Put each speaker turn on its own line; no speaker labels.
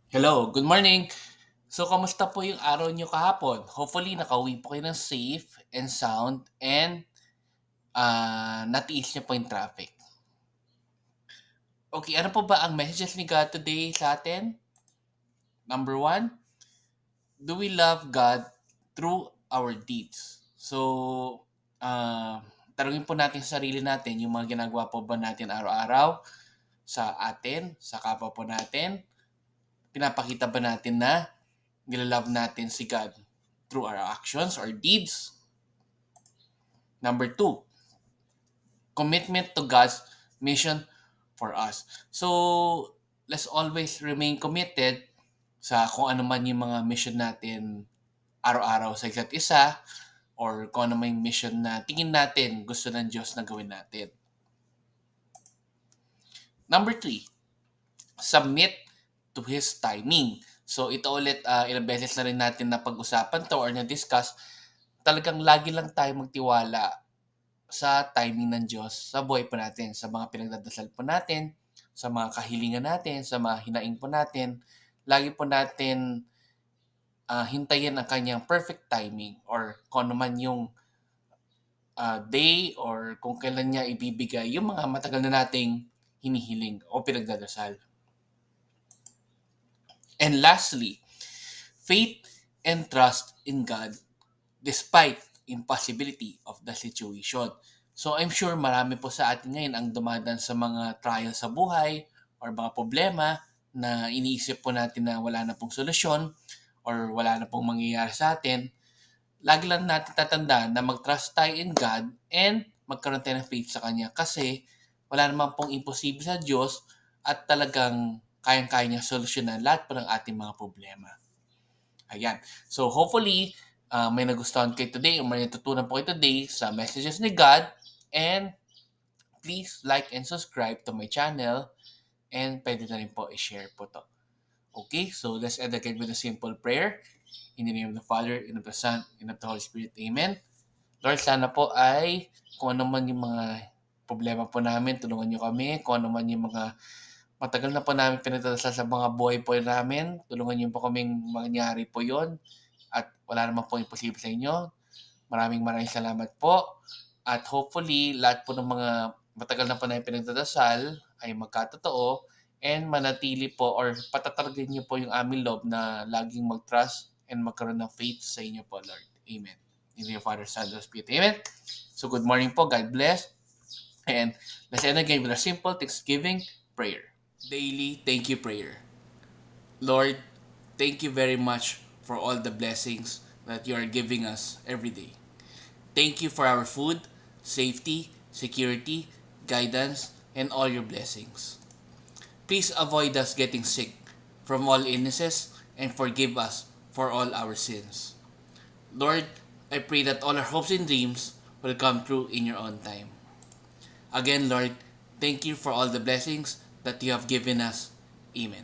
Hello, good morning. So, kamusta po yung araw niyo kahapon? Hopefully, nakauwi po kayo ng safe and sound and natiis niyo po yung traffic. Okay, ano po ba ang messages ni God today sa atin? Number one, do we love God through our deeds? So, tanungin po natin sa sarili natin yung mga ginagawa po ba natin araw-araw sa atin, sa kapwa po natin. Pinapakita ba natin na nilalove natin si God through our actions or deeds? Number two, commitment to God's mission for us. So, let's always remain committed sa kung ano man yung mga mission natin araw-araw sa isa't isa or kung ano man yung mission na tingin natin gusto ng Diyos na gawin natin. Number three, submit to His timing. So, ito ulit, ilang beses na rin natin na pag-usapan to or na-discuss, talagang lagi lang tayo magtiwala sa timing ng Diyos sa buhay po natin, sa mga pinagdadasal po natin, sa mga kahilingan natin, sa mga hinaing po natin. Lagi po natin hintayin ang kanyang perfect timing or kung ano man yung day or kung kailan niya ibibigay yung mga matagal na nating hinihiling o pinagdadasal. And lastly, faith and trust in God despite impossibility of the situation. So I'm sure marami po sa atin ngayon ang dumadaan sa mga trial sa buhay or mga problema na iniisip po natin na wala na pong solusyon or wala na pong mangyayari sa atin. Lagi lang natin tatandaan na mag-trust tayo in God and magkaroon tayo ng faith sa Kanya kasi wala naman pong imposible sa Diyos at talagang kayang-kaya niya solusyonan lahat po ng ating mga problema. Ayan. So hopefully, may nagustuhan kayo today o may natutunan po kayo today sa messages ni God. And please like and subscribe to my channel. And pwede na rin po i-share po to. Okay, so let's end again with a simple prayer. In the name of the Father, and of the Son, and of the Holy Spirit. Amen. Lord, sana po ay kung ano man yung mga problema po namin, tulungan nyo kami. Kung ano man yung mga matagal na po namin pinagdadasal sa mga buhay po namin, tulungan nyo po kaming mangyari po yon at wala naman po imposible sa inyo. Maraming maraming salamat po. At hopefully, lahat po ng mga matagal na po na pinagdadasal ay magkatotoo and manatili po or patatargin niyo po yung aming loob na laging mag-trust and magkaroon ng faith sa inyo po, Lord. Amen. In the name of Father, Son, and Spirit. Amen. So good morning po. God bless. And let's end again with a simple Thanksgiving prayer. Daily thank you prayer. Lord, thank you very much for all the blessings that you are giving us every day. Thank you for our food, safety, security, guidance, and all your blessings. Please avoid us getting sick from all illnesses and forgive us for all our sins. Lord, I pray that all our hopes and dreams will come true in your own time. Again, Lord, thank you for all the blessings that you have given us. Amen.